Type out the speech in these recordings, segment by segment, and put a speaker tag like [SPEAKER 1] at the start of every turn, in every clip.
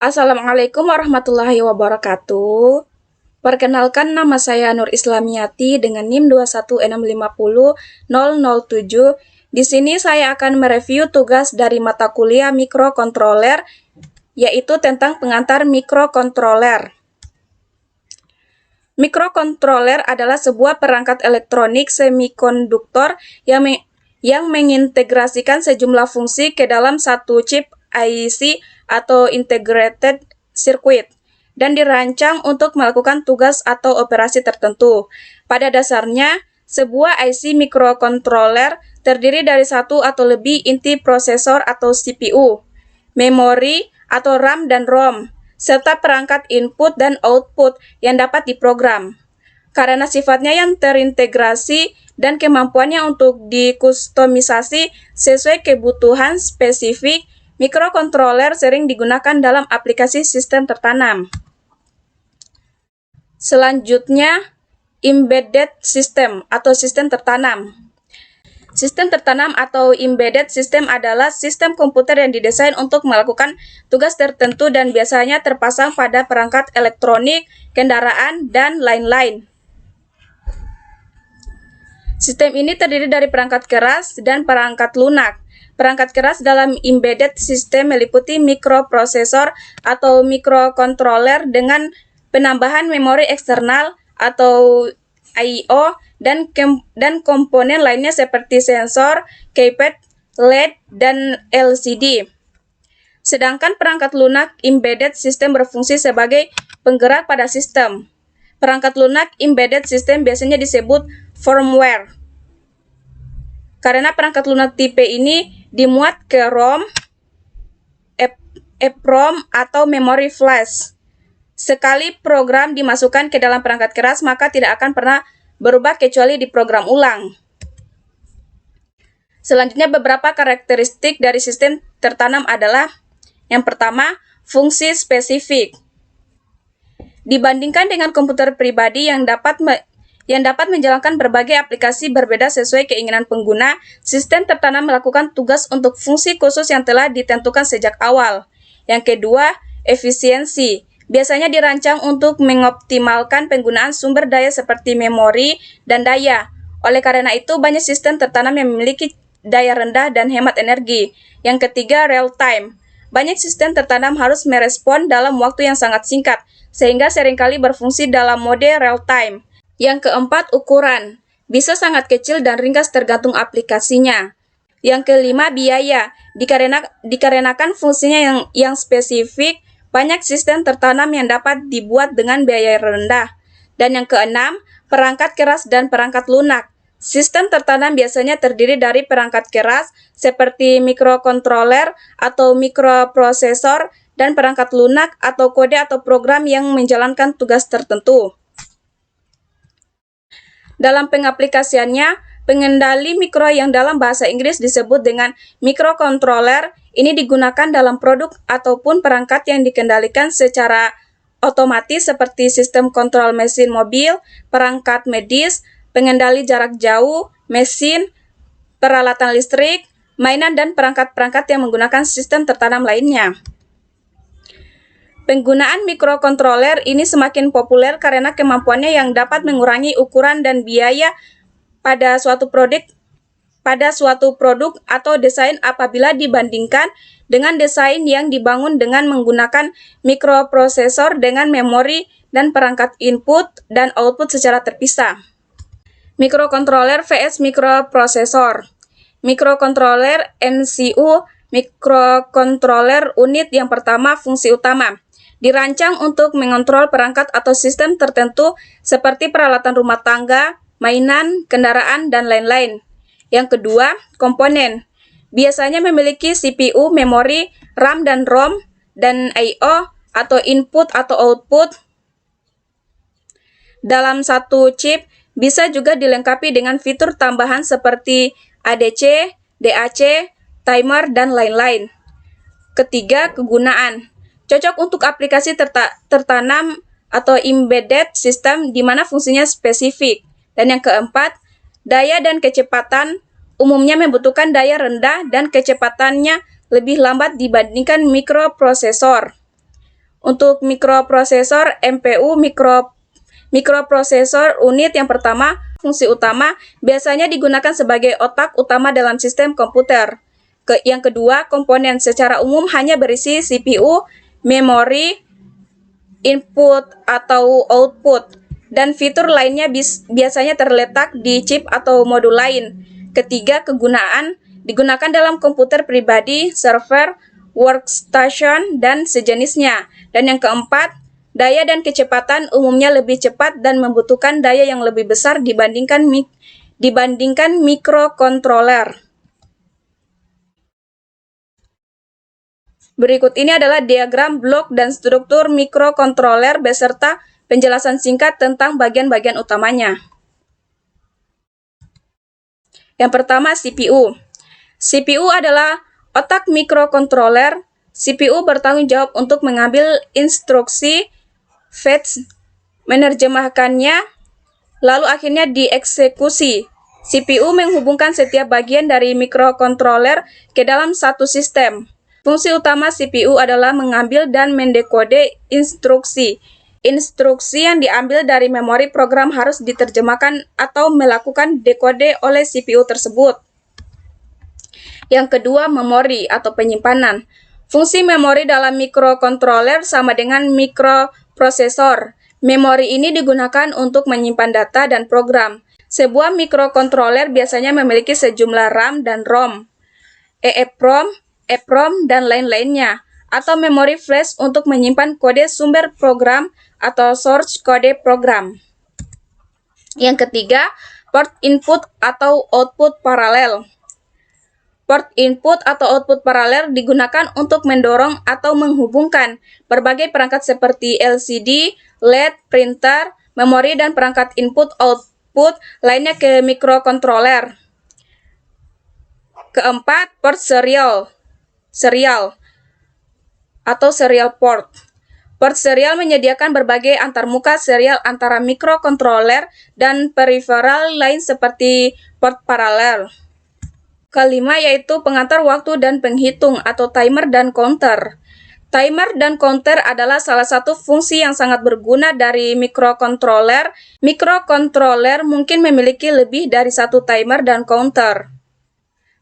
[SPEAKER 1] Assalamualaikum warahmatullahi wabarakatuh. Perkenalkan, nama saya Nur Islamiyati dengan NIM 216500007. Di sini saya akan mereview tugas dari mata kuliah mikrokontroler, yaitu tentang pengantar mikrokontroler. Mikrokontroler adalah sebuah perangkat elektronik semikonduktor yang mengintegrasikan sejumlah fungsi ke dalam satu chip IC atau Integrated Circuit dan dirancang untuk melakukan tugas atau operasi tertentu. Pada dasarnya, sebuah IC mikrokontroler terdiri dari satu atau lebih inti prosesor atau CPU, memori atau RAM dan ROM, serta perangkat input dan output yang dapat diprogram. Karena sifatnya yang terintegrasi dan kemampuannya untuk dikustomisasi sesuai kebutuhan spesifik, mikrokontroler sering digunakan dalam aplikasi sistem tertanam. Selanjutnya, embedded system atau sistem tertanam. Sistem tertanam atau embedded system adalah sistem komputer yang didesain untuk melakukan tugas tertentu dan biasanya terpasang pada perangkat elektronik, kendaraan, dan lain-lain. Sistem ini terdiri dari perangkat keras dan perangkat lunak. Perangkat keras dalam embedded system meliputi mikroprosesor atau mikrokontroler dengan penambahan memori eksternal atau I/O dan komponen lainnya seperti sensor, keypad, LED, dan LCD. Sedangkan perangkat lunak embedded system berfungsi sebagai penggerak pada sistem. Perangkat lunak embedded system biasanya disebut firmware. Karena perangkat lunak tipe ini dimuat ke ROM, EEPROM, atau memori flash. Sekali program dimasukkan ke dalam perangkat keras, maka tidak akan pernah berubah kecuali diprogram ulang. Selanjutnya, beberapa karakteristik dari sistem tertanam adalah: yang pertama, fungsi spesifik. Dibandingkan dengan komputer pribadi yang dapat menjalankan berbagai aplikasi berbeda sesuai keinginan pengguna, sistem tertanam melakukan tugas untuk fungsi khusus yang telah ditentukan sejak awal. Yang kedua, efisiensi. Biasanya dirancang untuk mengoptimalkan penggunaan sumber daya seperti memori dan daya. Oleh karena itu, banyak sistem tertanam yang memiliki daya rendah dan hemat energi. Yang ketiga, real time. Banyak sistem tertanam harus merespon dalam waktu yang sangat singkat, sehingga seringkali berfungsi dalam mode real time. Yang keempat, ukuran. Bisa sangat kecil dan ringkas tergantung aplikasinya. Yang kelima, biaya. Dikarenakan fungsinya yang spesifik, banyak sistem tertanam yang dapat dibuat dengan biaya rendah. Dan yang keenam, perangkat keras dan perangkat lunak. Sistem tertanam biasanya terdiri dari perangkat keras seperti mikrokontroler atau mikroprosesor dan perangkat lunak atau kode atau program yang menjalankan tugas tertentu. Dalam pengaplikasiannya, pengendali mikro yang dalam bahasa Inggris disebut dengan mikrokontroler ini digunakan dalam produk ataupun perangkat yang dikendalikan secara otomatis seperti sistem kontrol mesin mobil, perangkat medis, pengendali jarak jauh, mesin, peralatan listrik, mainan, dan perangkat-perangkat yang menggunakan sistem tertanam lainnya. Penggunaan mikrokontroler ini semakin populer karena kemampuannya yang dapat mengurangi ukuran dan biaya pada suatu produk atau desain apabila dibandingkan dengan desain yang dibangun dengan menggunakan mikroprosesor dengan memori dan perangkat input dan output secara terpisah. Mikrokontroler vs mikroprosesor. Mikrokontroler MCU, mikrokontroler unit yang pertama, fungsi utama. Dirancang untuk mengontrol perangkat atau sistem tertentu seperti peralatan rumah tangga, mainan, kendaraan, dan lain-lain. Yang kedua, komponen. Biasanya memiliki CPU, memori, RAM dan ROM, dan I/O atau input atau output. Dalam satu chip, bisa juga dilengkapi dengan fitur tambahan seperti ADC, DAC, timer, dan lain-lain. Ketiga, kegunaan. Cocok untuk aplikasi tertanam atau embedded system di mana fungsinya spesifik. Dan yang keempat, daya dan kecepatan. Umumnya membutuhkan daya rendah dan kecepatannya lebih lambat dibandingkan mikroprosesor. Untuk mikroprosesor MPU, mikroprosesor unit yang pertama, fungsi utama, biasanya digunakan sebagai otak utama dalam sistem komputer. Yang kedua, komponen secara umum hanya berisi CPU, memori, input atau output, dan fitur lainnya biasanya terletak di chip atau modul lain. Ketiga, kegunaan digunakan dalam komputer pribadi, server, workstation, dan sejenisnya. Dan yang keempat, daya dan kecepatan umumnya lebih cepat dan membutuhkan daya yang lebih besar dibandingkan mikrokontroler. Berikut ini adalah diagram blok dan struktur mikrokontroler beserta penjelasan singkat tentang bagian-bagian utamanya. Yang pertama, CPU. CPU adalah otak mikrokontroler. CPU bertanggung jawab untuk mengambil instruksi, fetch, menerjemahkannya, lalu akhirnya dieksekusi. CPU menghubungkan setiap bagian dari mikrokontroler ke dalam satu sistem. Fungsi utama CPU adalah mengambil dan mendekode instruksi. Instruksi yang diambil dari memori program harus diterjemahkan atau melakukan dekode oleh CPU tersebut. Yang kedua, memori atau penyimpanan. Fungsi memori dalam mikrokontroler sama dengan mikroprosesor. Memori ini digunakan untuk menyimpan data dan program. Sebuah mikrokontroler biasanya memiliki sejumlah RAM dan ROM, EEPROM, dan lain-lainnya, atau memori flash untuk menyimpan kode sumber program atau source kode program. Yang ketiga, port input atau output paralel. Port input atau output paralel digunakan untuk mendorong atau menghubungkan berbagai perangkat seperti LCD, LED, printer, memori, dan perangkat input-output lainnya ke mikrokontroler. Keempat, port serial atau serial port. Port serial menyediakan berbagai antarmuka serial antara mikrokontroler dan peripheral lain seperti port paralel. Kelima yaitu pengantar waktu dan penghitung atau timer dan counter. Timer dan counter adalah salah satu fungsi yang sangat berguna dari mikrokontroler. Mikrokontroler mungkin memiliki lebih dari satu timer dan counter.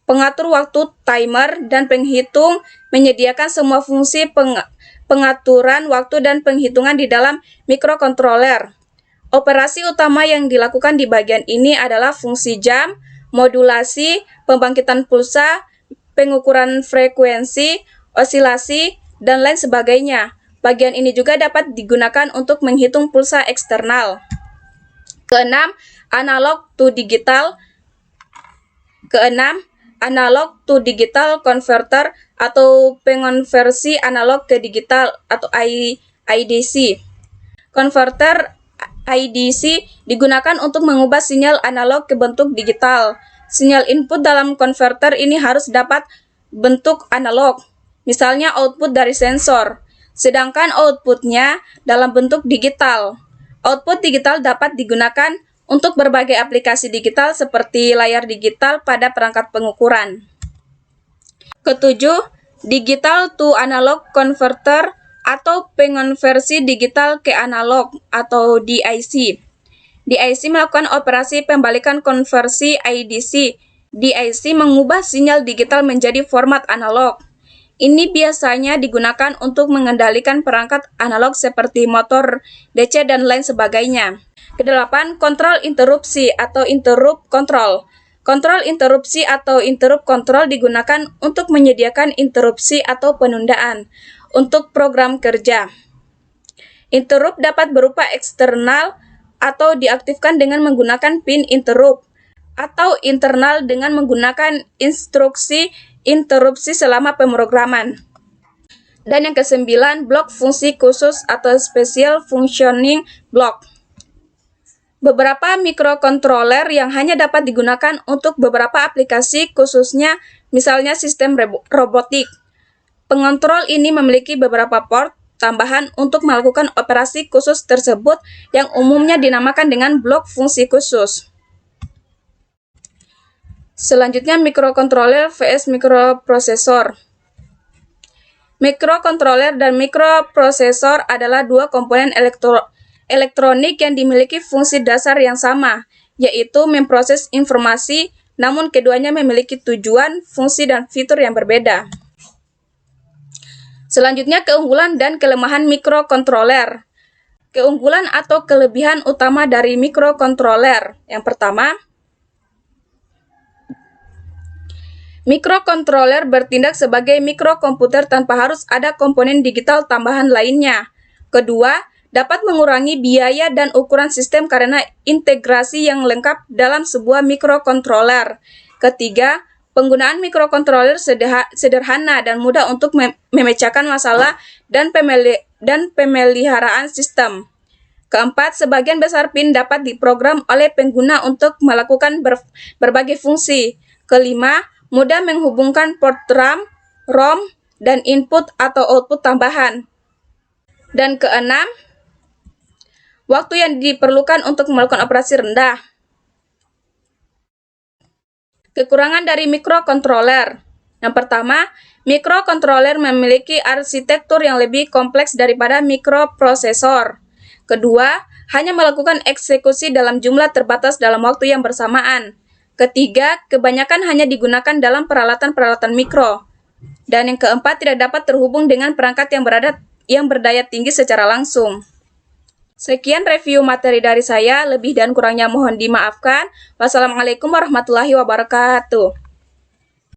[SPEAKER 1] Pengatur waktu, timer, dan penghitung menyediakan semua fungsi pengaturan waktu dan penghitungan di dalam mikrokontroler. Operasi utama yang dilakukan di bagian ini adalah fungsi jam, modulasi, pembangkitan pulsa, pengukuran frekuensi, osilasi, dan lain sebagainya. Bagian ini juga dapat digunakan untuk menghitung pulsa eksternal. Keenam, analog to digital. Analog to digital converter atau pengonversi analog ke digital atau IDC. Konverter IDC digunakan untuk mengubah sinyal analog ke bentuk digital. Sinyal input dalam konverter ini harus dapat bentuk analog, misalnya output dari sensor, sedangkan outputnya dalam bentuk digital. Output digital dapat digunakan untuk berbagai aplikasi digital seperti layar digital pada perangkat pengukuran. Ketujuh, digital to analog converter atau pengonversi digital ke analog atau DIC. DIC melakukan operasi pembalikan konversi IDC. DIC mengubah sinyal digital menjadi format analog. Ini biasanya digunakan untuk mengendalikan perangkat analog seperti motor, DC, dan lain sebagainya. Kedelapan, kontrol interupsi atau interrupt control. Kontrol interupsi atau interrupt control digunakan untuk menyediakan interupsi atau penundaan untuk program kerja. Interrupt dapat berupa eksternal atau diaktifkan dengan menggunakan pin interrupt, atau internal dengan menggunakan instruksi interupsi selama pemrograman. Dan yang kesembilan, blok fungsi khusus atau special functioning block. Beberapa mikrokontroler yang hanya dapat digunakan untuk beberapa aplikasi khususnya misalnya sistem robotik. Pengontrol ini memiliki beberapa port tambahan untuk melakukan operasi khusus tersebut yang umumnya dinamakan dengan blok fungsi khusus. Selanjutnya mikrokontroler vs mikroprosesor. Mikrokontroler dan mikroprosesor adalah dua komponen elektronik yang dimiliki fungsi dasar yang sama, yaitu memproses informasi, namun keduanya memiliki tujuan, fungsi, dan fitur yang berbeda. Selanjutnya, keunggulan dan kelemahan mikrokontroler. Keunggulan atau kelebihan utama dari mikrokontroler. Yang pertama, mikrokontroler bertindak sebagai mikrokomputer tanpa harus ada komponen digital tambahan lainnya. Kedua, dapat mengurangi biaya dan ukuran sistem karena integrasi yang lengkap dalam sebuah mikrokontroler. Ketiga, penggunaan mikrokontroler sederhana dan mudah untuk memecahkan masalah dan pemeliharaan sistem. Keempat, sebagian besar pin dapat diprogram oleh pengguna untuk melakukan berbagai fungsi. Kelima, mudah menghubungkan port RAM, ROM, dan input atau output tambahan. Dan keenam, waktu yang diperlukan untuk melakukan operasi rendah. Kekurangan dari mikrokontroler. Yang pertama, mikrokontroler memiliki arsitektur yang lebih kompleks daripada mikroprosesor. Kedua, hanya melakukan eksekusi dalam jumlah terbatas dalam waktu yang bersamaan. Ketiga, kebanyakan hanya digunakan dalam peralatan-peralatan mikro. Dan yang keempat, tidak dapat terhubung dengan perangkat yang berdaya tinggi secara langsung. Sekian review materi dari saya, lebih dan kurangnya mohon dimaafkan. Wassalamualaikum warahmatullahi wabarakatuh.